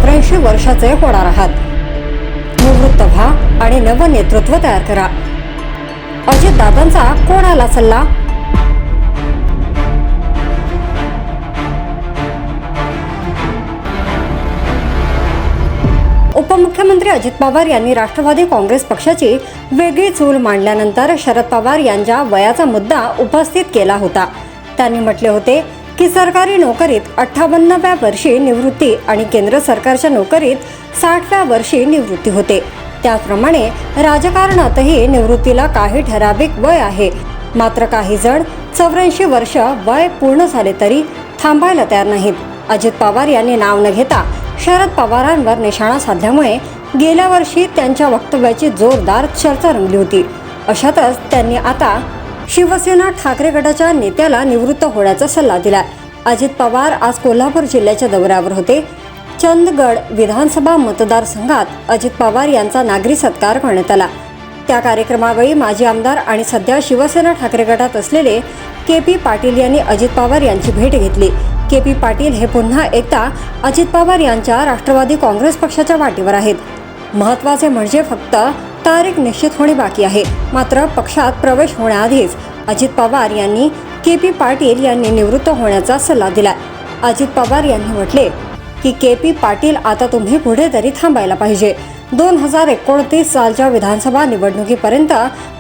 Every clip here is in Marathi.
84 वर्षाचे होणार आहात. निवृत्त व्हा आणि नवं नेतृत्व तयार करा. अजितदादांचा कोणाला सल्ला? उपमुख्यमंत्री अजित पवार यांनी राष्ट्रवादी काँग्रेस पक्षाची वेगळी चूल मांडल्यानंतर शरद पवार यांच्या वयाचा मुद्दा उपस्थित केला होता. त्यांनी म्हटले होते की सरकारी नोकरीत 58व्या वर्षी निवृत्ती आणि केंद्र सरकारच्या नोकरीत 60व्या वर्षी निवृत्ती होते. त्याचप्रमाणे राजकारणातही निवृत्तीला काही ठराविक वय आहे. मात्र काही जण 84 वर्ष वय पूर्ण झाले तरी थांबायला तयार नाहीत. अजित पवार यांनी नाव न घेता शरद पवारांवर निशाणा साधल्यामुळे गेल्या वर्षी त्यांच्या वक्तव्याची जोरदार चर्चा रंगली होती. अशातच त्यांनी आता शिवसेना ठाकरे गटाच्या नेत्याला निवृत्त होण्याचा सल्ला दिलाय. अजित पवार आज कोल्हापूर जिल्ह्याच्या दौऱ्यावर होते. चंदगड विधानसभा मतदारसंघात अजित पवार यांचा नागरी सत्कार करण्यात आला. त्या कार्यक्रमावेळी माजी आमदार आणि सध्या शिवसेना ठाकरे गटात असलेले के.पी. पाटील यांनी अजित पवार यांची भेट घेतली. के.पी. पाटील हे पुन्हा एकदा अजित पवार यांच्या राष्ट्रवादी काँग्रेस पक्षाच्या वाटेवर आहेत. महत्त्वाचे म्हणजे फक्त तारीख निश्चित होणे बाकी आहे. मात्र पक्षात प्रवेश होण्याआधीच अजित पवार यांनी के.पी. पाटील यांनी निवृत्त होण्याचा सल्ला दिला. अजित पवार यांनी म्हटले की के.पी. पाटील आता तुम्ही पुढे तरी थांबायला पाहिजे. 2029 सालच्या विधानसभा निवडणुकीपर्यंत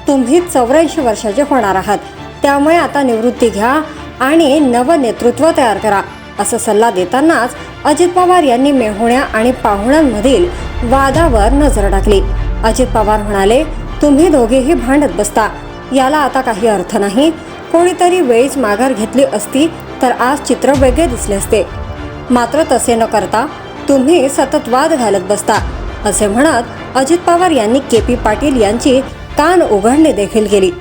तुम्ही 84 वर्षाचे होणार आहात. त्यामुळे आता निवृत्ती घ्या आणि नवं नेतृत्व तयार करा. असा सल्ला देतानाच अजित पवार यांनी मेहुण्या आणि पाहुण्यांमधील वादावर नजर टाकली. अजित पवार म्हणाले, तुम्ही दोघेही भांडत बसता, याला आता काही अर्थ नाही. कोणीतरी वेळीच माघार घेतली असती तर आज चित्र वेगळे दिसले असते. मात्र तसे न करता तुम्ही सतत वाद घालत बसता. असे म्हणत अजित पवार यांनी के.पी. पाटील यांची कान उघडणी देखील केली.